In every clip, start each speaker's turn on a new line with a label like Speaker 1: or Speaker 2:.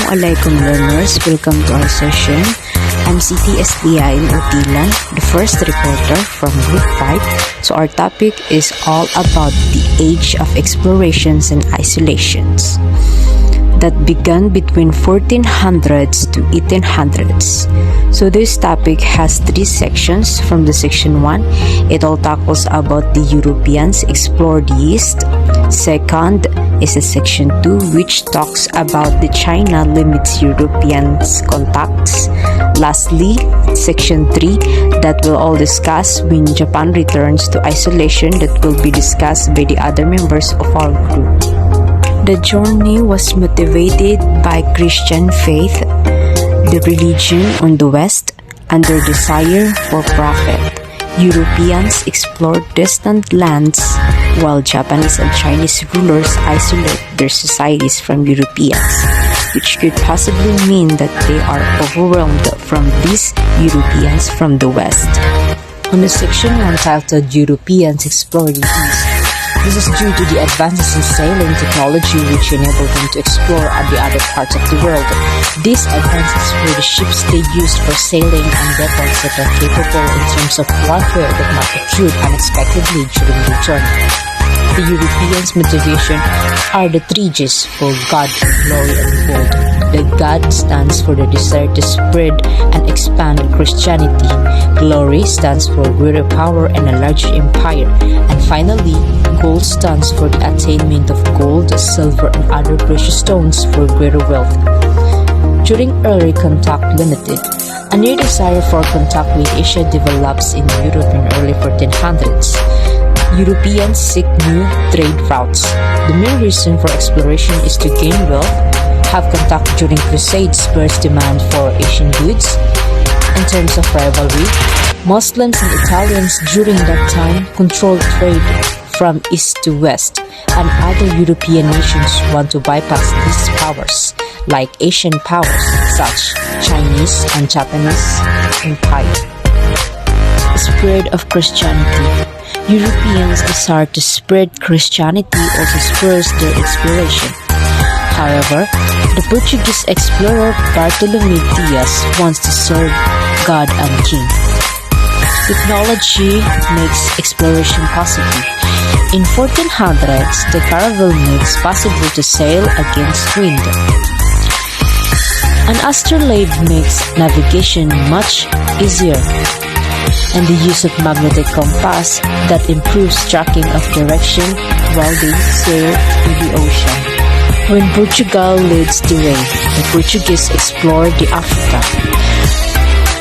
Speaker 1: Assalamualaikum learners, welcome to our session. I'm CTSDI in Utilan, the first reporter from Group 5. So our topic is all about the age of explorations and isolations that began between 1400s to 1800s. So this topic has 3 sections. From the section 1, it all tackles about the Europeans explored the East. Second is the section 2, which talks about the China limits Europeans' contacts. Lastly, section 3 that we'll all discuss when Japan returns to isolation, that will be discussed by the other members of our group. The journey was motivated by Christian faith, the religion on the West, and their desire for profit. Europeans explored distant lands, while Japanese and Chinese rulers isolate their societies from Europeans, which could possibly mean that they are overwhelmed from these Europeans from the West. On the section 1 titled Europeans Explore the East, this is due to the advances in sailing technology which enabled them to explore the other parts of the world. These advances were the ships they used for sailing and weapons that are capable in terms of warfare that not occurred unexpectedly during the journey. The Europeans' motivation are the 3 Gs for God, Glory, and Gold. The God stands for the desire to spread and expand Christianity. Glory stands for greater power and a larger empire. And finally, Gold stands for the attainment of gold, silver, and other precious stones for greater wealth. During early contact limited, a new desire for contact with Asia develops in Europe in early 1400s. Europeans seek new trade routes. The main reason for exploration is to gain wealth, have contact during crusades spurs demand for Asian goods. In terms of rivalry, Muslims and Italians during that time controlled trade from east to west, and other European nations want to bypass these powers, like Asian powers such Chinese and Japanese empire. Spread of Christianity. Europeans' desire to spread Christianity also spurs their exploration. However, the Portuguese explorer Bartolomé Dias wants to serve God and King. Technology makes exploration possible. In 1400s, the caravel makes possible to sail against wind. An astrolabe makes navigation much easier, and the use of magnetic compass that improves tracking of direction while they sail in the ocean. When Portugal leads the way, the Portuguese explored the Africa.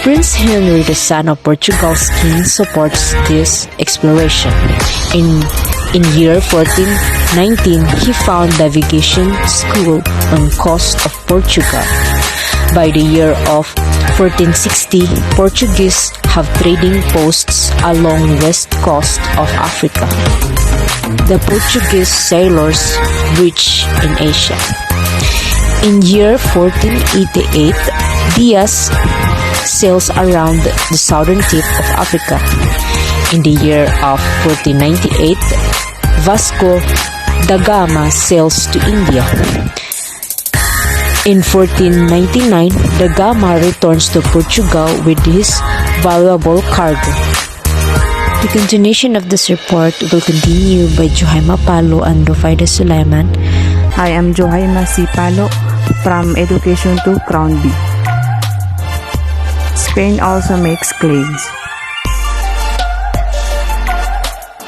Speaker 1: Prince Henry, the son of Portugal's king, supports this exploration. In year 1419, he found navigation school on coast of Portugal. By the year of 1460, Portuguese have trading posts along west coast of Africa. The Portuguese sailors reach in Asia. In year 1488, Dias sails around the southern tip of Africa. In the year of 1498, Vasco da Gama sails to India. In 1499, da Gama returns to Portugal with his valuable cargo. The continuation of this report will continue by Johaima Palo and Rofaida Sulaiman.
Speaker 2: I am Johaima C. Palo from Education to Crown B. Spain also makes claims.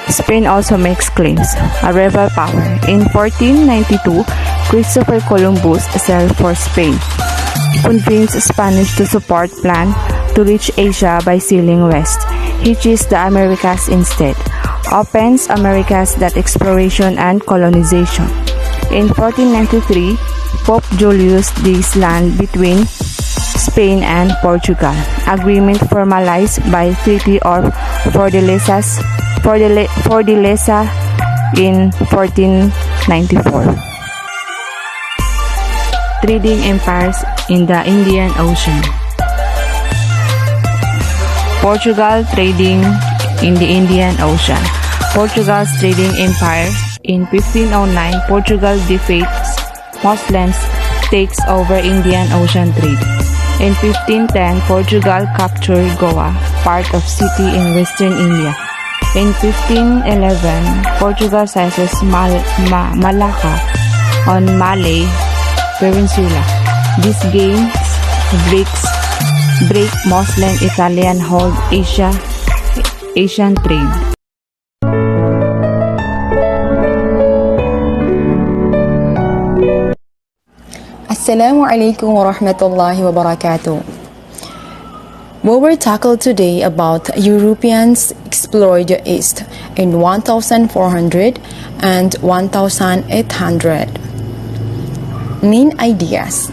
Speaker 2: Spain also makes claims. A rebel power. In 1492, Christopher Columbus sailed for Spain, convinced Spanish to support plan to reach Asia by sailing west. He chose the Americas instead, opens Americas that exploration and colonization. In 1493, Pope Julius Day's land between Spain and Portugal. Agreement formalized by Treaty of Fortaleza in 1494. Trading empires in the Indian Ocean. Portugal trading in the Indian Ocean. Portugal's trading empire. In 1509, Portugal defeats Muslims takes over Indian Ocean trade. In 1510, Portugal captured Goa, part of city in western India. In 1511, Portugal seizes Malacca on Malay Peninsula. These gains break Muslim-Italian hold Asian trade.
Speaker 3: Assalamu alaikum wa rahmatullahi wa barakatuh. We will tackle today about Europeans explored the East in 1400 and 1800. Main ideas.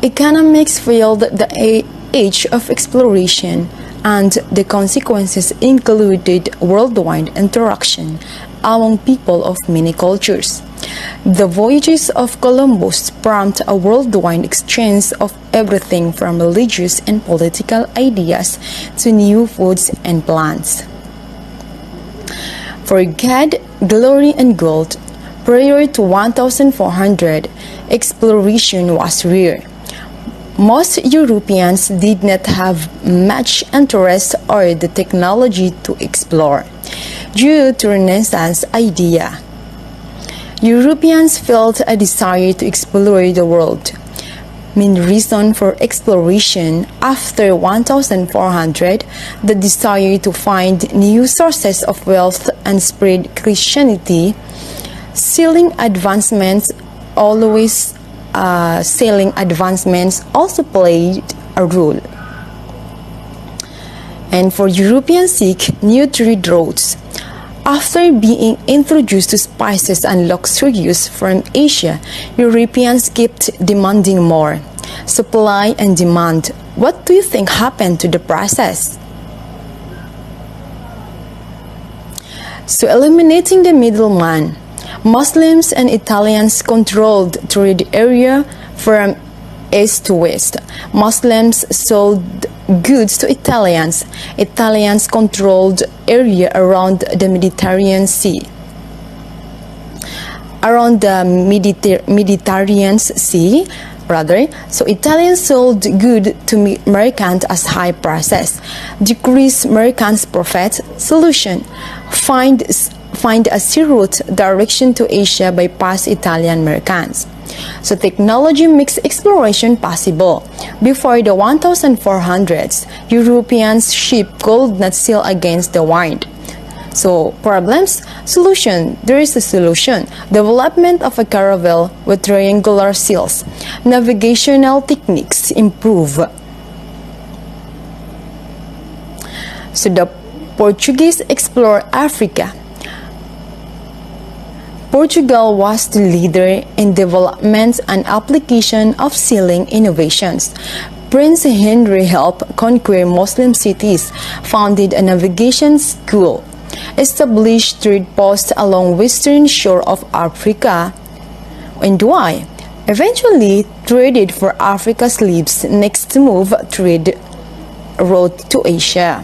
Speaker 3: Economics fueled the age of exploration, and the consequences included worldwide interaction among people of many cultures. The voyages of Columbus prompted a worldwide exchange of everything from religious and political ideas to new foods and plants. For God, glory, and gold, prior to 1400, exploration was rare. Most Europeans did not have much interest or the technology to explore, due to Renaissance idea. Europeans felt a desire to explore the world. Main reason for exploration after 1400, the desire to find new sources of wealth and spread Christianity. Sailing advancements also played a role. And for Europeans seek new trade routes. After being introduced to spices and luxurious from Asia, Europeans kept demanding more. Supply and demand. What do you think happened to the process? So eliminating the middleman, Muslims and Italians controlled trade area from east to west. Muslims sold goods to Italians. Italians controlled area around the Mediterranean Sea. So Italians sold good to merchants as high prices. Decrease merchants' profit. Solution: find a sea route direction to Asia by past Italian merchants. So technology makes exploration possible. Before the 1400s, Europeans' ship could not sail against the wind. So problems, solution, there is a solution. Development of a caravel with triangular sails. Navigational techniques improve. So the Portuguese explored Africa. Portugal was the leader in development and application of sailing innovations. Prince Henry helped conquer Muslim cities, founded a navigation school, established trade posts along western shore of Africa, and why? Eventually traded for Africa's slaves. Next move, trade route to Asia.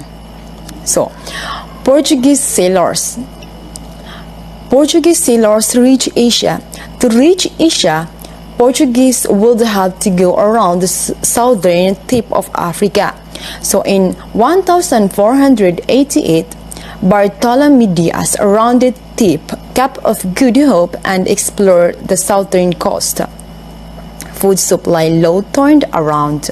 Speaker 3: So, Portuguese sailors reach Asia. To reach Asia, Portuguese would have to go around the southern tip of Africa. So in 1488, Bartholomew Diaz rounded Cape of Good Hope and explored the southern coast. Food supply low turned around.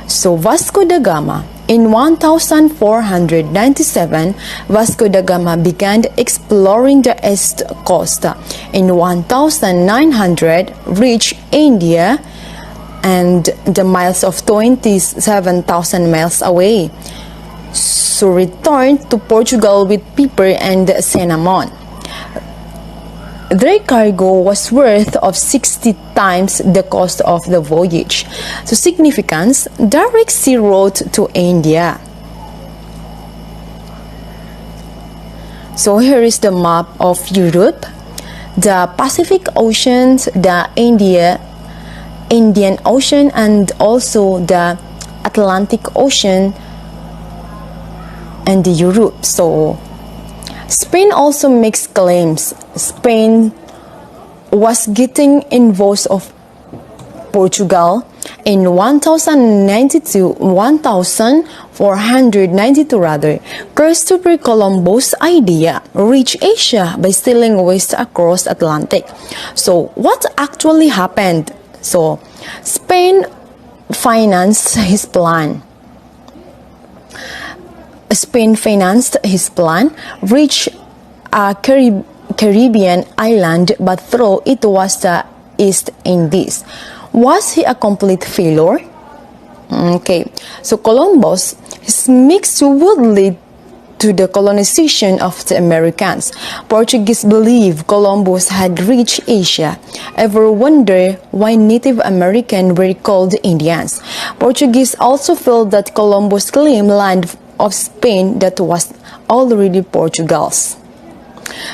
Speaker 3: So Vasco da Gama. In 1497, Vasco da Gama began exploring the east coast. In 1900, reached India and the miles of 27,000 miles away. So returned to Portugal with pepper and cinnamon. Their cargo was worth of 60 times the cost of the voyage. So significance, direct sea route to India. So here is the map of Europe. The Pacific Ocean, the Indian Ocean, and also the Atlantic Ocean and the Europe. So Spain also makes claims. Spain was getting involved of Portugal in 1492 rather. Christopher Columbus' idea reached Asia by sailing west across Atlantic. So what actually happened? So Spain financed his plan. Reached a Caribbean island, but thought it was the East Indies. Was he a complete failure? Okay, so Columbus, his mix would lead to the colonization of the Americans. Portuguese believe Columbus had reached Asia. Ever wonder why Native Americans were called Indians? Portuguese also felt that Columbus claimed land of Spain that was already Portugal's.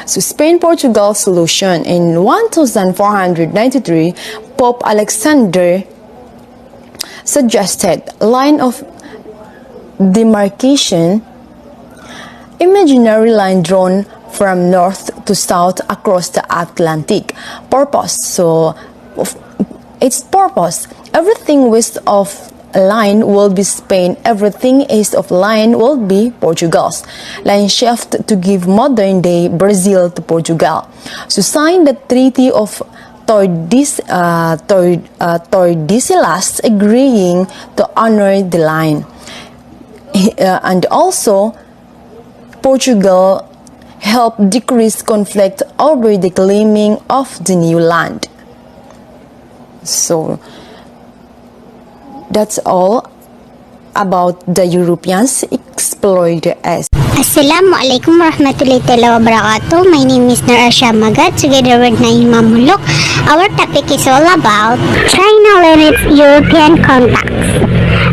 Speaker 3: So Spain-Portugal solution. In 1493, Pope Alexander suggested line of demarcation, imaginary line drawn from north to south across the Atlantic. Purpose. So its purpose, everything west of line will be Spain, everything east of line will be Portugal's. Line shift to give modern day Brazil to Portugal. So sign the Treaty of Tordesillas, agreeing to honor the line. And also Portugal helped decrease conflict over the claiming of the new land. So that's all about the Europeans explored us.
Speaker 4: Assalamualaikum warahmatullahi wabarakatuh. My name is Nur Arsha Magat, together with Naim Mamulok. Our topic is all about China and its European contacts.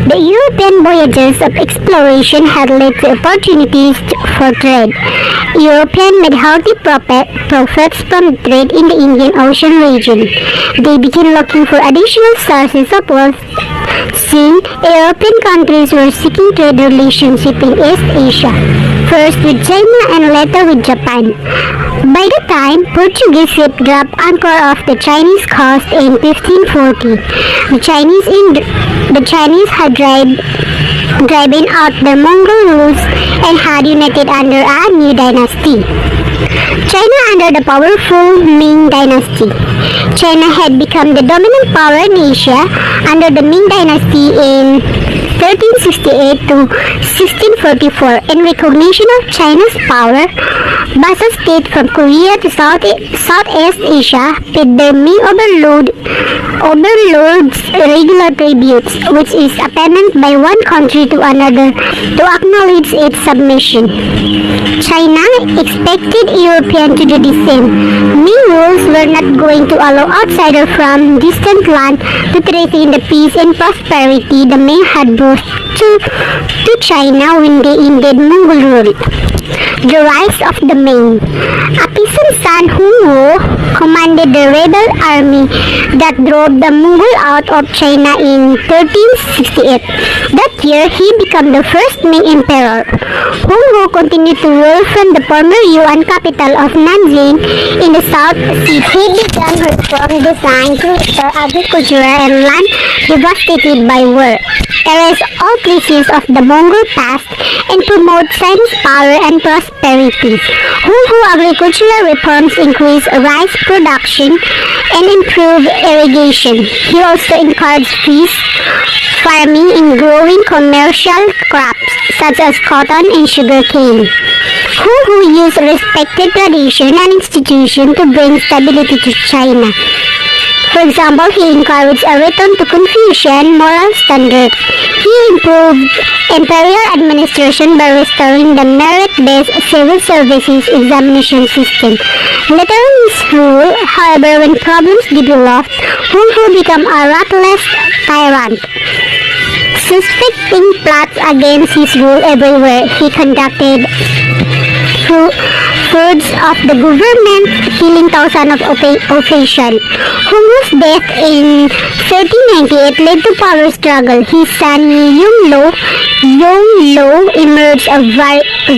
Speaker 4: The European voyages of exploration had led to opportunities for trade. Europeans made healthy profits from trade in the Indian Ocean region. They began looking for additional sources of wealth. Soon, European countries were seeking trade relationship in East Asia, first with China and later with Japan. By the time Portuguese ship dropped anchor off the Chinese coast in 1540, the Chinese had driven out the Mongol rulers and had united under a new dynasty, China under the powerful Ming dynasty. China had become the dominant power in Asia under the Ming dynasty in 1368 to 1644. In recognition of China's power, vassal states from Korea to Southeast Asia paid their Ming overlords regular tributes, which is a payment by one country to another to acknowledge its submission. China expected Europeans to do the same. Ming rules were not going to allow outsiders from distant land to threaten the peace and prosperity the Ming had brought to China when they ended Mongol rule. The rise of the Ming. A peasant son, Hung Wu, commanded the rebel army that drove the Mongol out of China in 1368. That year, he became the first Ming emperor. Hung Wu continued to rule from the former Yuan capital of Nanjing in the South Sea. He began reform designed to restore agriculture and land devastated by war, erase all traces of the Mongol past, and promote Chinese power and prosperity. Hung Wu agricultural reforms increased rice production and improved irrigation. He also encouraged fish farming and growing commercial crops such as cotton and sugarcane. Hung Wu used respected tradition and institution to bring stability to China. For example, he encouraged a return to Confucian moral standards. He improved imperial administration by restoring the merit-based civil services examination system. Later in his rule, however, when problems developed, Hung Wu became a ruthless tyrant. Suspecting plots against his rule everywhere, he conducted efforts of the government, killing thousands of officials, whose death in 1398 led to power struggle. His son Yongle emerged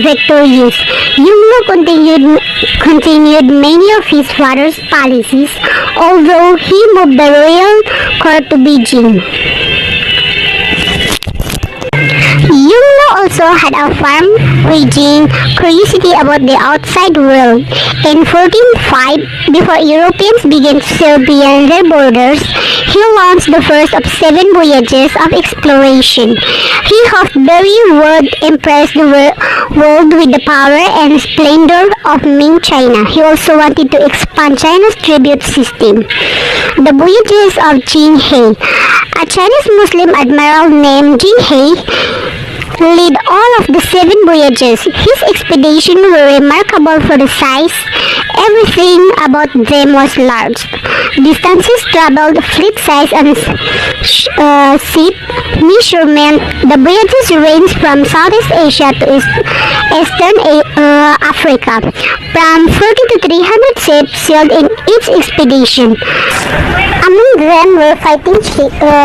Speaker 4: victorious. Yongle continued many of his father's policies, although he moved the royal court to Beijing. Yongle also had a farm-raging curiosity about the outside world. In 1405, before Europeans began to sail beyond their borders, he launched the first of 7 voyages of exploration. He hoped very would impress the world with the power and splendor of Ming China. He also wanted to expand China's tribute system. The voyages of Jin He, a Chinese Muslim admiral named Jin He, led all of the 7 voyages. His expeditions were remarkable for the size. Everything about them was large. Distances traveled, fleet size, and seat measurement. The voyages ranged from Southeast Asia to Eastern Africa. From 40 to 300 ships sailed in each expedition. Among them were fighting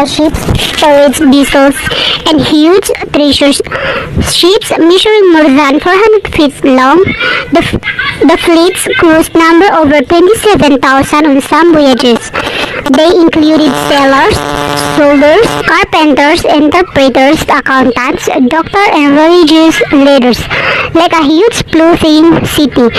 Speaker 4: ships, storage vessels, and huge treasure ships measuring more than 400 feet long. The fleet's cruised number over 27,000 on some voyages. They included sailors, soldiers, carpenters, interpreters, accountants, doctors, and religious leaders. Like a huge floating city,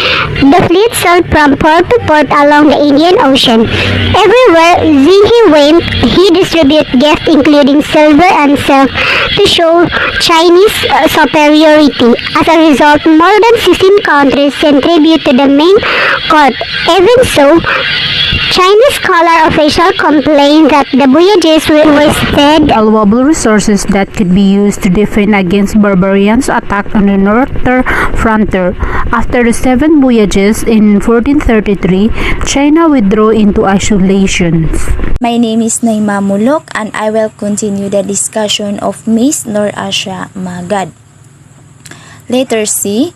Speaker 4: the fleet sailed from port to port along the Indian Ocean. Everywhere Zheng went, he distributed gifts including silver and silk to show Chinese superiority. As a result, more than 16 countries sent tribute to the main court. Even so, Chinese scholar officials complained that the voyages were wasted
Speaker 1: Valuable resources that could be used to defend against barbarians' attack on the northern frontier. After the 7 voyages in 1433, China withdrew into isolation.
Speaker 5: My name is Naima Mulok and I will continue the discussion of Miss North Asia Magad. Letter C.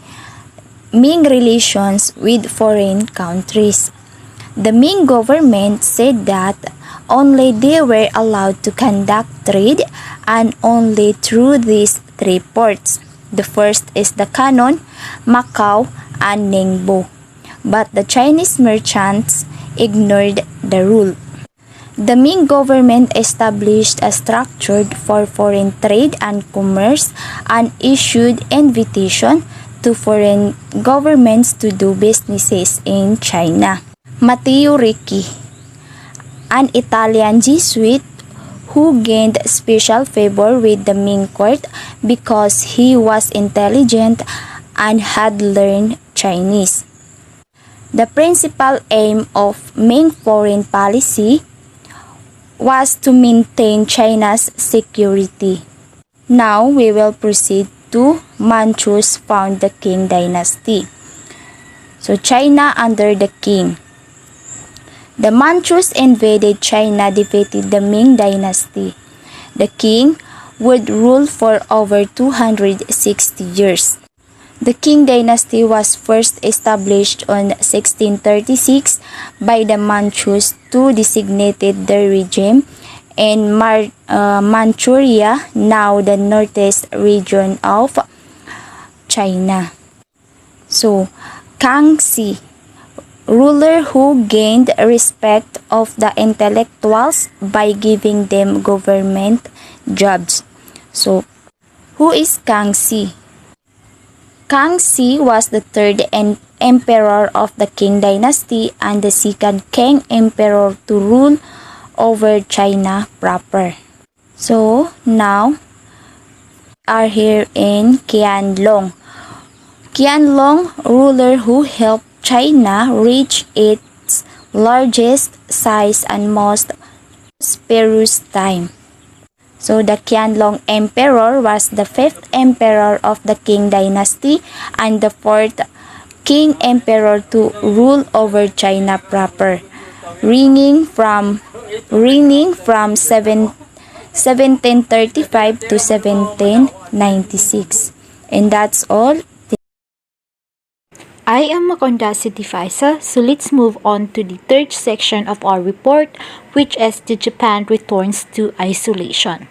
Speaker 5: Ming relations with foreign countries. The Ming government said that only they were allowed to conduct trade and only through these 3 ports. The first is the Canton, Macau, and Ningbo. But the Chinese merchants ignored the rule. The Ming government established a structure for foreign trade and commerce and issued invitation to foreign governments to do businesses in China. Matteo Ricci, an Italian Jesuit who gained special favor with the Ming court because he was intelligent and had learned Chinese. The principal aim of Ming foreign policy was to maintain China's security. Now we will proceed to Manchus found the Qing dynasty. So China under the Qing. The Manchus invaded China, defeated the Ming dynasty. The Qing would rule for over 260 years. The Qing dynasty was first established on 1636 by the Manchus to designate their regime in Manchuria, now the northeast region of China. So, Kangxi, ruler who gained respect of the intellectuals by giving them government jobs. So, who is Kangxi? Kangxi was the 3rd emperor of the Qing dynasty and the 2nd Qing emperor to rule over China proper. So, now, are here in Qianlong. Qianlong, ruler who helped China reach its largest size and most prosperous time. So the Qianlong Emperor was the 5th emperor of the Qing dynasty and the 4th Qing emperor to rule over China proper, reigning from 1735 to 1796. And that's all.
Speaker 6: I am Makonda City Faisa, so let's move on to the third section of our report, which is the Japan returns to isolation.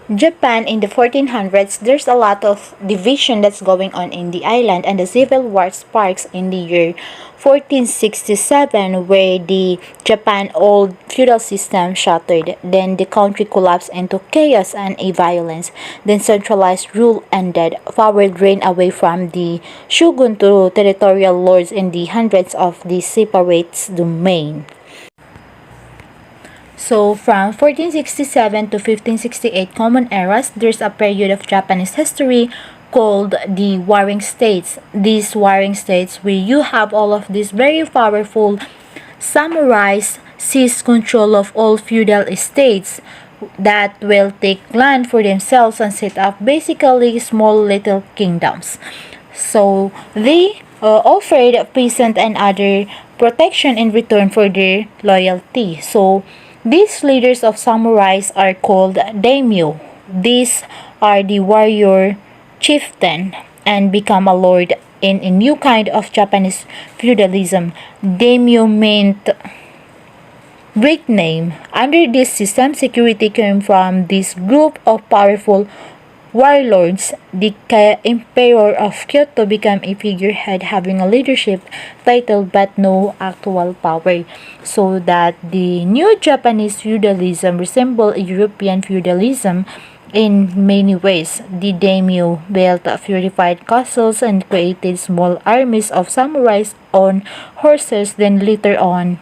Speaker 6: Japan in the 1400s, there's a lot of division that's going on in the island, and the civil war sparks in the year 1467, where the Japan old feudal system shattered. Then the country collapsed into chaos and a violence. Then centralized rule ended. Power drained away from the shogun to territorial lords in the hundreds of the separate domain. So, from 1467 to 1568 Common Eras, there's a period of Japanese history called the Warring States. These Warring States, where you have all of these very powerful samurais seize control of all feudal estates that will take land for themselves and set up basically small little kingdoms. So, they offered peasant and other protection in return for their loyalty. So, these leaders of samurais are called daimyo. These are the warrior chieftain and become a lord in a new kind of Japanese feudalism. Daimyo meant great name. Under this system, security came from this group of powerful warlords. The Emperor of Kyoto became a figurehead having a leadership title but no actual power, so that the new Japanese feudalism resembled European feudalism in many ways. The daimyo built fortified castles and created small armies of samurais on horses. Then later on,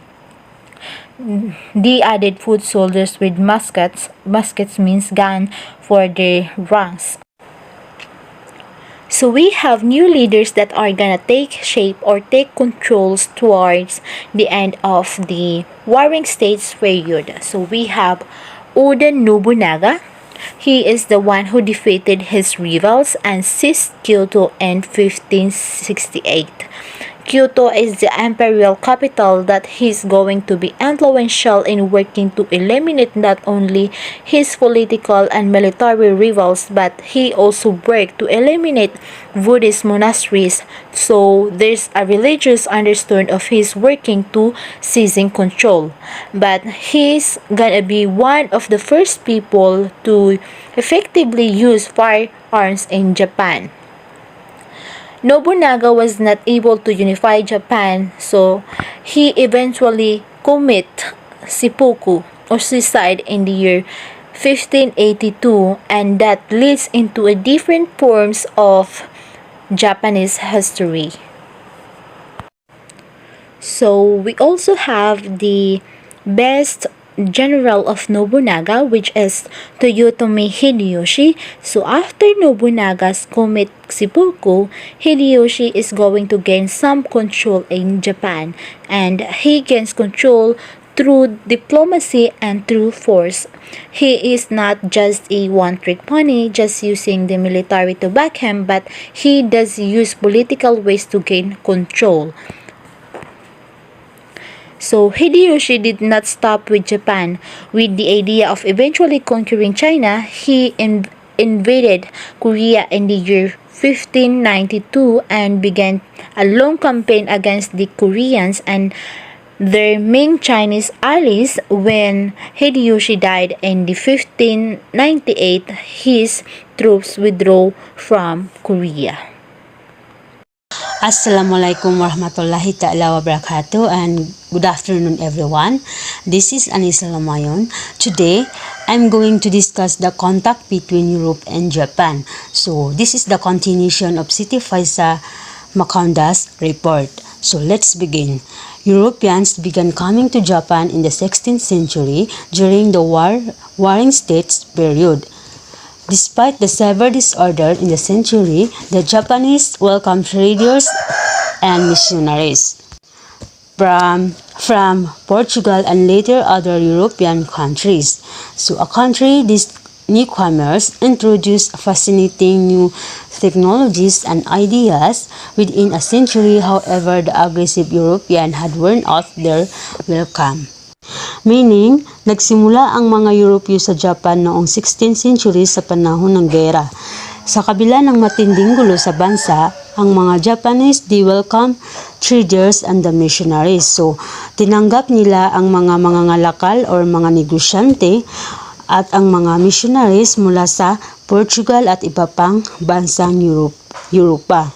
Speaker 6: they added foot soldiers with muskets. Muskets means gun for their ranks. So we have new leaders that are gonna take shape or take controls towards the end of the Warring States period. So we have Oda Nobunaga. He is the one who defeated his rivals and seized Kyoto in 1568. Kyoto is the imperial capital that he's going to be influential in working to eliminate not only his political and military rivals, but he also worked to eliminate Buddhist monasteries. So there's a religious undertone of his working to seizing control. But he's gonna be one of the first people to effectively use firearms in Japan. Nobunaga was not able to unify Japan, so he eventually commit seppuku or suicide in the year 1582, and that leads into a different forms of Japanese history. So we also have the best general of Nobunaga, which is Toyotomi Hideyoshi. So after Nobunaga's commit seppuku, Hideyoshi is going to gain some control in Japan, and he gains control through diplomacy and through force. He is not just a one-trick pony just using the military to back him, but he does use political ways to gain control. So Hideyoshi did not stop with Japan. With the idea of eventually conquering China, he invaded Korea in the year 1592 and began a long campaign against the Koreans and their main Chinese allies. When Hideyoshi died in the 1598, his troops withdrew from Korea.
Speaker 7: Assalamualaikum warahmatullahi ta'ala wabarakatuh, and good afternoon everyone. This is Anissa Lamayon. Today, I'm going to discuss the contact between Europe and Japan. So, this is the continuation of City Faisa Makonda's report. So, let's begin. Europeans began coming to Japan in the 16th century during the Warring States period. Despite the severe disorder in the century, the Japanese welcomed traders and missionaries from Portugal and later other European countries. So these newcomers introduced fascinating new technologies and ideas. Within a century, however, the aggressive European had worn off their welcome. Meaning, nagsimula ang mga Europeo sa Japan noong 16th century sa panahon ng gera. Sa kabila ng matinding gulo sa bansa, ang mga Japanese, they welcome traders and the missionaries. So, tinanggap nila ang mga mangangalakal or mga negosyante at ang mga missionaries mula sa Portugal at iba pang bansang Europa.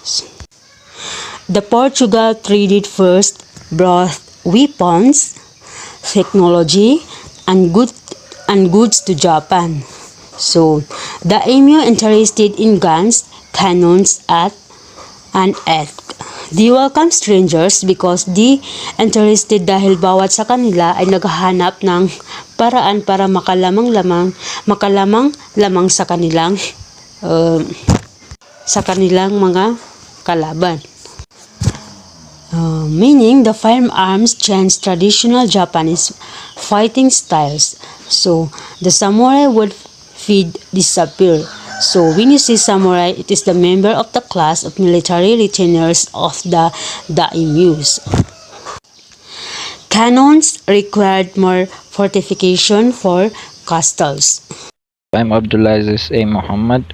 Speaker 7: The Portugal traded first, brought weapons, technology, and goods to Japan. So, the daimyo interested in guns, cannons, and they welcome strangers because they interested dahil bawat sa kanila ay naghahanap ng paraan para makalamang-lamang sa kanilang mga kalaban. Meaning the firearms changed traditional Japanese fighting styles. So, the samurai would disappear. So, when you see samurai, it is the member of the class of military retainers of the daimyos. Cannons required more fortification for castles.
Speaker 8: I'm Abdulaziz A. Muhammad.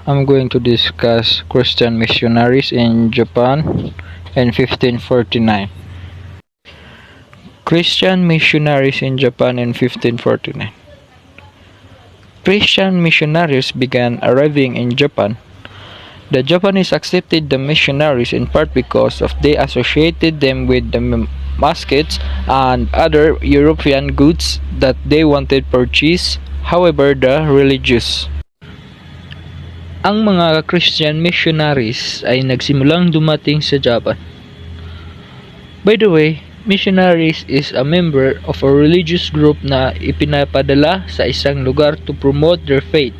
Speaker 8: I'm going to discuss Christian missionaries in Japan in 1549. Christian missionaries in Japan in 1549. Christian missionaries began arriving in Japan. The Japanese accepted the missionaries in part because of they associated them with the muskets and other European goods that they wanted purchase. However, the religious. Ang mga Christian missionaries ay nagsimulang dumating sa Japan. By the way, missionaries is a member of a religious group na ipinapadala sa isang lugar to promote their faith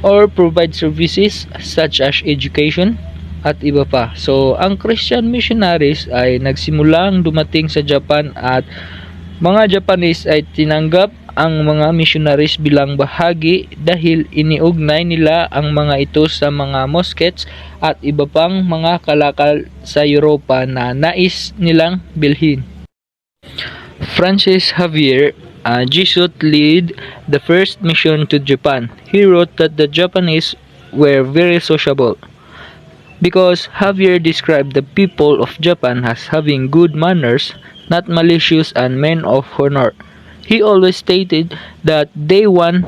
Speaker 8: or provide services such as education at iba pa. So, ang Christian missionaries ay nagsimulang dumating sa Japan at mga Japanese ay tinanggap ang mga missionaries bilang bahagi dahil iniugnay nila ang mga ito sa mga muskets at iba pang mga kalakal sa Europa na nais nilang bilhin. Francis Xavier, a Jesuit, led the first mission to Japan. He wrote that the Japanese were very sociable because Xavier described the people of Japan as having good manners, not malicious and men of honor. He always stated that they one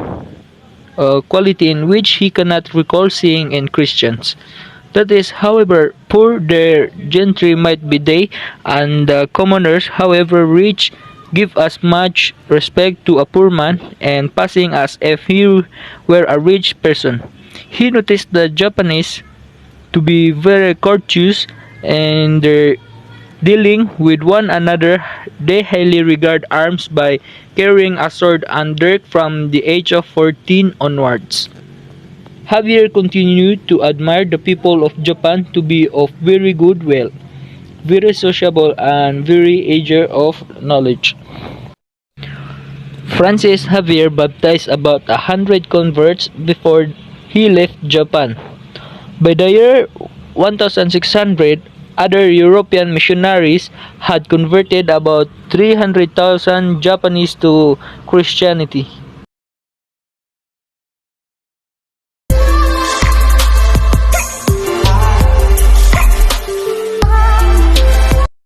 Speaker 8: quality in which he cannot recall seeing in Christians. That is, however poor their gentry might be they, and the commoners, however rich, give as much respect to a poor man and passing as if he were a rich person. He noticed the Japanese to be very courteous in their dealing with one another. They highly regard arms by carrying a sword and dirk from the age of 14 onwards. Xavier continued to admire the people of Japan to be of very good will, very sociable and very eager of knowledge. Francis Xavier baptized about 100 converts before he left Japan. By the year 1600, other European missionaries had converted about 300,000 Japanese to Christianity.